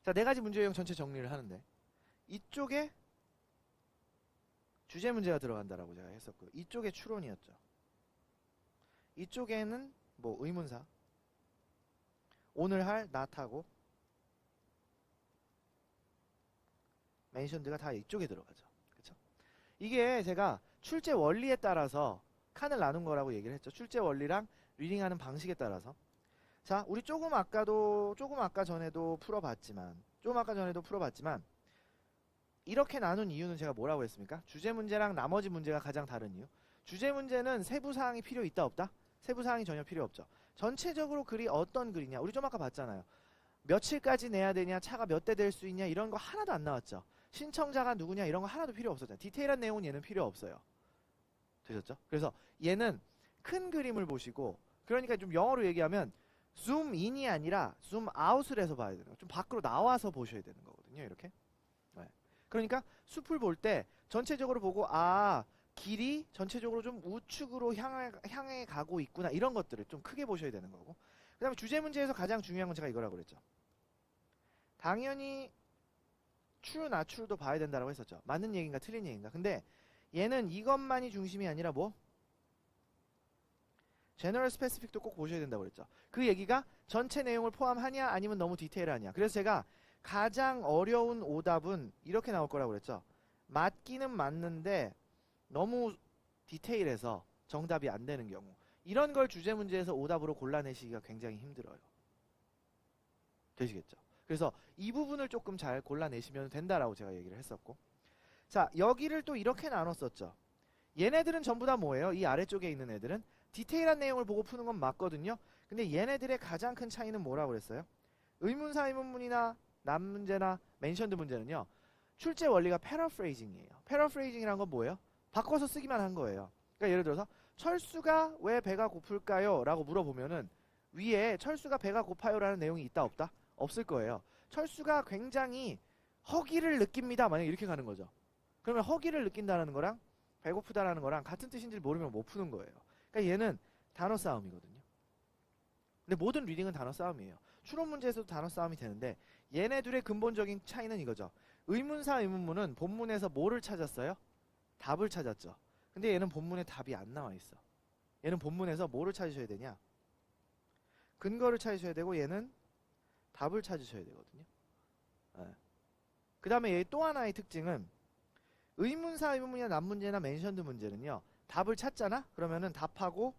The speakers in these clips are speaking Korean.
자, 네 가지 문제 유형 전체 정리를 하는데 이쪽에 주제 문제가 들어간다라고 제가 했었고 이쪽에 추론이었죠. 이쪽에는 뭐 의문사, 오늘 할 not하고 mentioned가 다 이쪽에 들어가죠. 그쵸? 이게 제가 출제 원리에 따라서 칸을 나눈 거라고 얘기를 했죠. 출제 원리랑 리딩하는 방식에 따라서. 자, 우리 조금 아까 전에도 풀어봤지만 이렇게 나눈 이유는 제가 뭐라고 했습니까? 주제 문제랑 나머지 문제가 가장 다른 이유. 주제 문제는 세부사항이 필요 있다 없다? 세부사항이 전혀 필요 없죠. 전체적으로 글이 어떤 글이냐, 우리 좀 아까 봤잖아요. 며칠까지 내야 되냐, 차가 몇 대 될 수 있냐, 이런 거 하나도 안 나왔죠. 신청자가 누구냐, 이런 거 하나도 필요 없었잖아요. 디테일한 내용은 얘는 필요 없어요. 되셨죠? 그래서 얘는 큰 그림을 보시고, 그러니까 좀 영어로 얘기하면 줌 인이 아니라 줌 아웃을 해서 봐야 되는 거예요. 좀 밖으로 나와서 보셔야 되는 거거든요. 이렇게. 네. 그러니까 숲을 볼 때 전체적으로 보고 길이 전체적으로 좀 우측으로 향해 가고 있구나, 이런 것들을 좀 크게 보셔야 되는 거고. 그 다음에 주제 문제에서 가장 중요한 건 제가 이거라고 그랬죠. 당연히 true, not true도 봐야 된다고 했었죠. 맞는 얘기인가 틀린 얘기인가. 근데 얘는 이것만이 중심이 아니라 뭐? general specific도 꼭 보셔야 된다고 그랬죠. 그 얘기가 전체 내용을 포함하냐 아니면 너무 디테일하냐. 그래서 제가 가장 어려운 오답은 이렇게 나올 거라고 그랬죠. 맞기는 맞는데 너무 디테일해서 정답이 안 되는 경우, 이런 걸 주제 문제에서 오답으로 골라내시기가 굉장히 힘들어요. 되시겠죠? 그래서 이 부분을 조금 잘 골라내시면 된다라고 제가 얘기를 했었고, 자, 여기를 또 이렇게 나눴었죠. 얘네들은 전부 다 뭐예요? 이 아래쪽에 있는 애들은 디테일한 내용을 보고 푸는 건 맞거든요. 근데 얘네들의 가장 큰 차이는 뭐라고 그랬어요? 의문사 의문문이나 남문제나 mentioned 문제는요, 출제 원리가 paraphrasing이에요. paraphrasing이란 건 뭐예요? 바꿔서 쓰기만 한 거예요. 그러니까 예를 들어서 철수가 왜 배가 고플까요? 라고 물어보면은 위에 철수가 배가 고파요 라는 내용이 있다 없다? 없을 거예요. 철수가 굉장히 허기를 느낍니다, 만약 이렇게 가는 거죠. 그러면 허기를 느낀다는 거랑 배고프다라는 거랑 같은 뜻인지 모르면 못 푸는 거예요. 그러니까 얘는 단어 싸움이거든요. 근데 모든 리딩은 단어 싸움이에요. 추론 문제에서도 단어 싸움이 되는데 얘네들의 근본적인 차이는 이거죠. 의문사 의문문은 본문에서 뭐를 찾았어요? 답을 찾았죠. 근데 얘는 본문에 답이 안 나와 있어. 얘는 본문에서 뭐를 찾으셔야 되냐? 근거를 찾으셔야 되고, 얘는 답을 찾으셔야 되거든요. 네. 그 다음에 얘 또 하나의 특징은 의문사 의문문이나 남문제나 mentioned 문제는요, 답을 찾잖아? 그러면은 답하고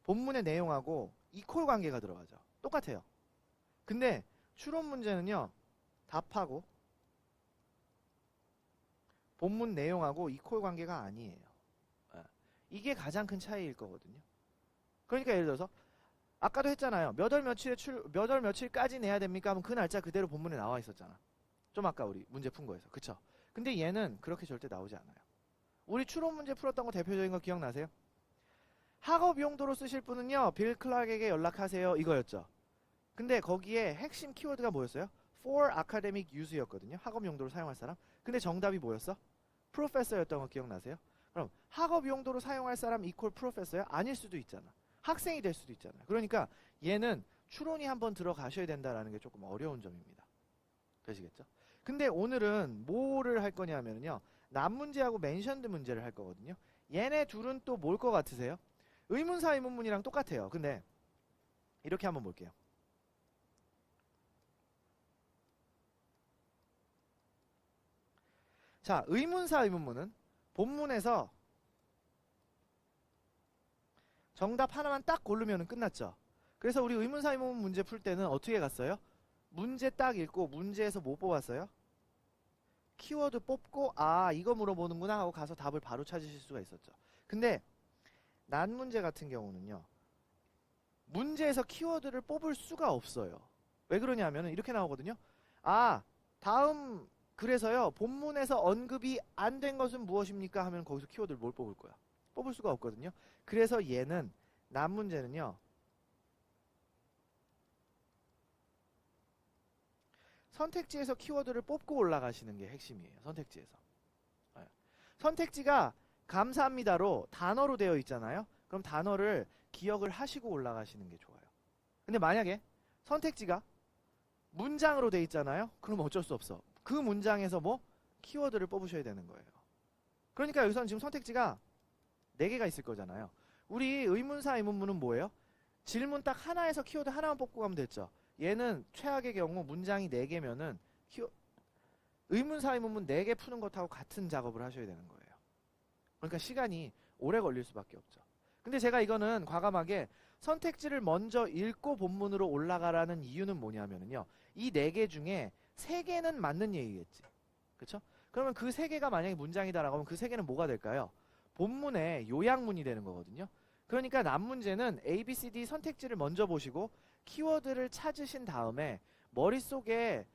본문의 내용하고 이퀄 관계가 들어가죠. 똑같아요. 근데 추론 문제는요, 답하고 본문 내용하고 이퀄 관계가 아니에요. 이게 가장 큰 차이일 거거든요. 그러니까 예를 들어서 아까도 했잖아요. 몇 월 며칠까지 내야 됩니까? 하면 그 날짜 그대로 본문에 나와 있었잖아. 좀 아까 우리 문제 푼 거에서. 그쵸? 근데 얘는 그렇게 절대 나오지 않아요. 우리 추론 문제 풀었던 거 대표적인 거 기억나세요? 학업 용도로 쓰실 분은요, 빌 클락에게 연락하세요, 이거였죠. 근데 거기에 핵심 키워드가 뭐였어요? for academic use였거든요. 학업 용도로 사용할 사람. 근데 정답이 뭐였어? professor였던 거 기억나세요? 그럼 학업 용도로 사용할 사람 이퀄 professor야? 아닐 수도 있잖아. 학생이 될 수도 있잖아요. 그러니까 얘는 추론이 한번 들어가셔야 된다라는 게 조금 어려운 점입니다. 되시겠죠? 근데 오늘은 뭐를 할 거냐면요, 남문제하고 mentioned 문제를 할 거거든요. 얘네 둘은 또 뭘 것 같으세요? 의문사 의문문이랑 똑같아요. 근데 이렇게 한번 볼게요. 자, 의문사 의문문은 본문에서 정답 하나만 딱 고르면 끝났죠. 그래서 우리 의문사 의문문 문제 풀 때는 어떻게 갔어요? 문제 딱 읽고 문제에서 뭐 뽑았어요? 키워드 뽑고 이거 물어보는구나 하고 가서 답을 바로 찾으실 수가 있었죠. 근데 난문제 같은 경우는요, 문제에서 키워드를 뽑을 수가 없어요. 왜 그러냐면 이렇게 나오거든요. 다음 그래서요, 본문에서 언급이 안 된 것은 무엇입니까? 하면 거기서 키워드를 뭘 뽑을 거야? 뽑을 수가 없거든요. 그래서 얘는 난문제는요, 선택지에서 키워드를 뽑고 올라가시는 게 핵심이에요. 선택지에서. 네. 선택지가 감사합니다로 단어로 되어 있잖아요. 그럼 단어를 기억을 하시고 올라가시는 게 좋아요. 근데 만약에 선택지가 문장으로 돼 있잖아요. 그럼 어쩔 수 없어. 그 문장에서 뭐 키워드를 뽑으셔야 되는 거예요. 그러니까 여기서는 지금 선택지가 4개가 있을 거잖아요. 우리 의문사 의문문은 뭐예요? 질문 딱 하나에서 키워드 하나만 뽑고 가면 됐죠. 얘는 최악의 경우 문장이 4개면은 의문사 의문문 4개 푸는 것하고 같은 작업을 하셔야 되는 거예요. 그러니까 시간이 오래 걸릴 수밖에 없죠. 근데 제가 이거는 과감하게 선택지를 먼저 읽고 본문으로 올라가라는 이유는 뭐냐면요. 이 4개 중에 3개는 맞는 얘기겠지. 그쵸? 그러면 그 3개가 만약에 문장이다라고 하면 그 3개는 뭐가 될까요? 본문의 요약문이 되는 거거든요. 그러니까 남 문제는 A, B, C, D 선택지를 먼저 보시고 키워드를 찾으신 다음에 머릿속에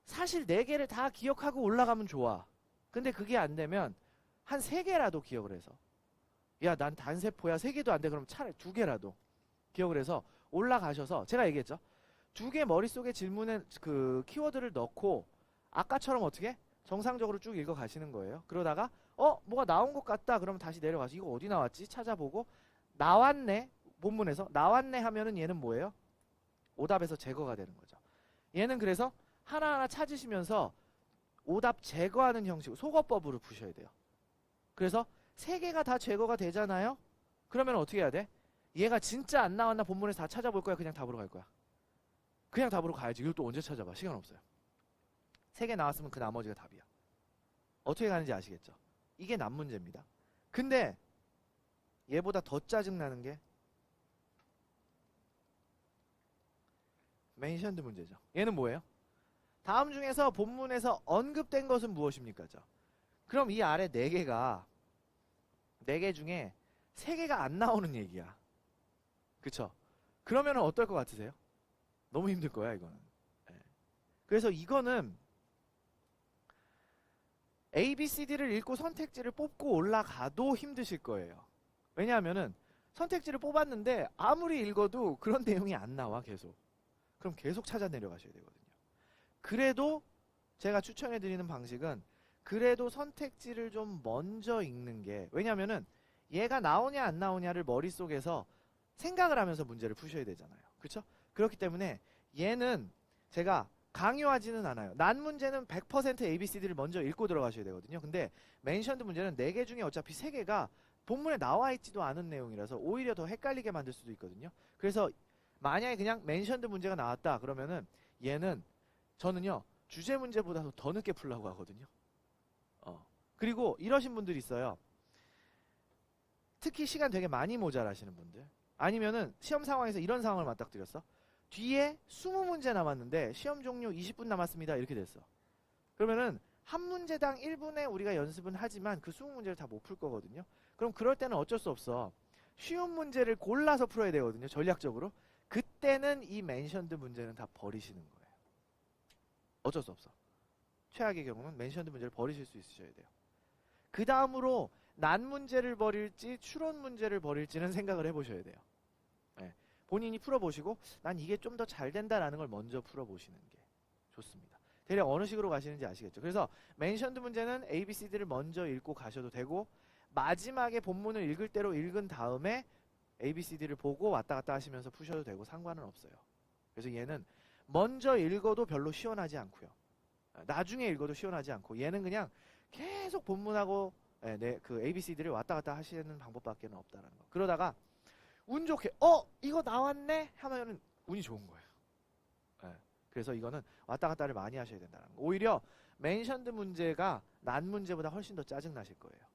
사실 4개를 다 기억하고 올라가면 좋아. 근데 그게 안 되면 한 3개라도 기억을 해서 야, 난 단세포야 3개도 안 돼. 그럼 차라리 2개라도 기억을 해서 올라가셔서 제가 얘기했죠. 2개 머릿속에 질문에 그 키워드를 넣고 아까처럼 어떻게? 정상적으로 쭉 읽어 가시는 거예요. 그러다가 뭐가 나온 것 같다. 그러면 다시 내려가서 이거 어디 나왔지? 찾아보고 나왔네. 본문에서 나왔네 하면은 얘는 뭐예요? 오답에서 제거가 되는 거죠. 얘는 그래서 하나하나 찾으시면서 오답 제거하는 형식, 속어법으로 푸셔야 돼요. 그래서 3개가 다 제거가 되잖아요? 그러면 어떻게 해야 돼? 얘가 진짜 안 나왔나 본문에서 다 찾아볼 거야? 그냥 답으로 갈 거야? 그냥 답으로 가야지. 이걸 또 언제 찾아봐? 시간 없어요. 3개 나왔으면 그 나머지가 답이야. 어떻게 가는지 아시겠죠? 이게 남 문제입니다. 근데 얘보다 더 짜증나는 게 멘션드 문제죠. 얘는 뭐예요? 다음 중에서 본문에서 언급된 것은 무엇입니까? 그럼 이 아래 4개가 4개 중에 3개가 안 나오는 얘기야. 그쵸? 그러면 어떨 것 같으세요? 너무 힘들 거야 이거는. 네. 그래서 이거는 A, B, C, D를 읽고 선택지를 뽑고 올라가도 힘드실 거예요. 왜냐하면은 선택지를 뽑았는데 아무리 읽어도 그런 내용이 안 나와 계속. 그럼 계속 찾아 내려가셔야 되거든요. 그래도 제가 추천해드리는 방식은 그래도 선택지를 좀 먼저 읽는 게, 왜냐면은 얘가 나오냐 안 나오냐를 머릿속에서 생각을 하면서 문제를 푸셔야 되잖아요. 그쵸? 그렇기 때문에 얘는 제가 강요하지는 않아요. 난 문제는 100% ABCD를 먼저 읽고 들어가셔야 되거든요. 근데 멘션드 문제는 4개 중에 어차피 3개가 본문에 나와 있지도 않은 내용이라서 오히려 더 헷갈리게 만들 수도 있거든요. 그래서 만약에 그냥 멘션드 문제가 나왔다 그러면은 얘는 저는요 주제 문제보다도 더 늦게 풀려고 하거든요. 그리고 이러신 분들이 있어요. 특히 시간 되게 많이 모자라시는 분들, 아니면은 시험 상황에서 이런 상황을 맞닥뜨렸어. 뒤에 20문제 남았는데 시험 종료 20분 남았습니다 이렇게 됐어. 그러면은 한 문제당 1분에 우리가 연습은 하지만 그 20문제를 다 못 풀 거거든요. 그럼 그럴 때는 어쩔 수 없어. 쉬운 문제를 골라서 풀어야 되거든요. 전략적으로. 그때는 이 멘션드 문제는 다 버리시는 거예요. 어쩔 수 없어. 최악의 경우는 멘션드 문제를 버리실 수 있으셔야 돼요. 그 다음으로 난 문제를 버릴지 추론 문제를 버릴지는 생각을 해보셔야 돼요. 네. 본인이 풀어보시고 난 이게 좀 더 잘 된다라는 걸 먼저 풀어보시는 게 좋습니다. 대략 어느 식으로 가시는지 아시겠죠? 그래서 멘션드 문제는 A, B, C, D를 먼저 읽고 가셔도 되고 마지막에 본문을 읽을 대로 읽은 다음에 A, B, C, D를 보고 왔다 갔다 하시면서 푸셔도 되고 상관은 없어요. 그래서 얘는 먼저 읽어도 별로 시원하지 않고요. 나중에 읽어도 시원하지 않고 얘는 그냥 계속 본문하고 그 A, B, C, D를 왔다 갔다 하시는 방법밖에 없다는 거. 그러다가 운 좋게 이거 나왔네 하면은 운이 좋은 거예요. 그래서 이거는 왔다 갔다를 많이 하셔야 된다는 거. 오히려 멘션드 문제가 난 문제보다 훨씬 더 짜증 나실 거예요.